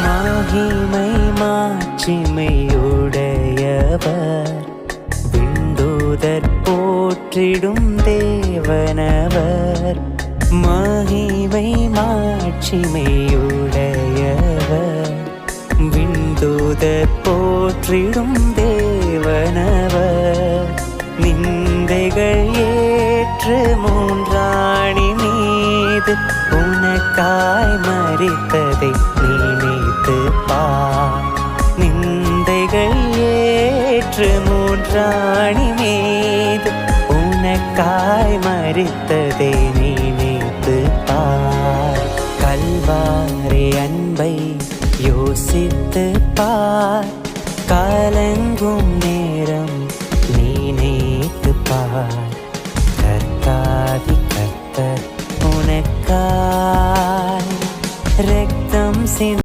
மகிமை மாட்சிமையுடையவர், விண்டோதர் போற்றிடும் தேவனவர். மகிமை மாட்சிமையுடையவர், விண்டோதர் போற்றிடும் தேவனவர். நிந்தைகள் ஏற்று மூன்றாணி மீது உனக்காய் மரித்ததை நினைத்து பார். நிந்தைகள் ஏற்று மூன்றாணி மீது உனக்காய் மரித்ததை நினைத்து பார். கல்வாரி அன்பை யோசித்து பார். கலங்கும்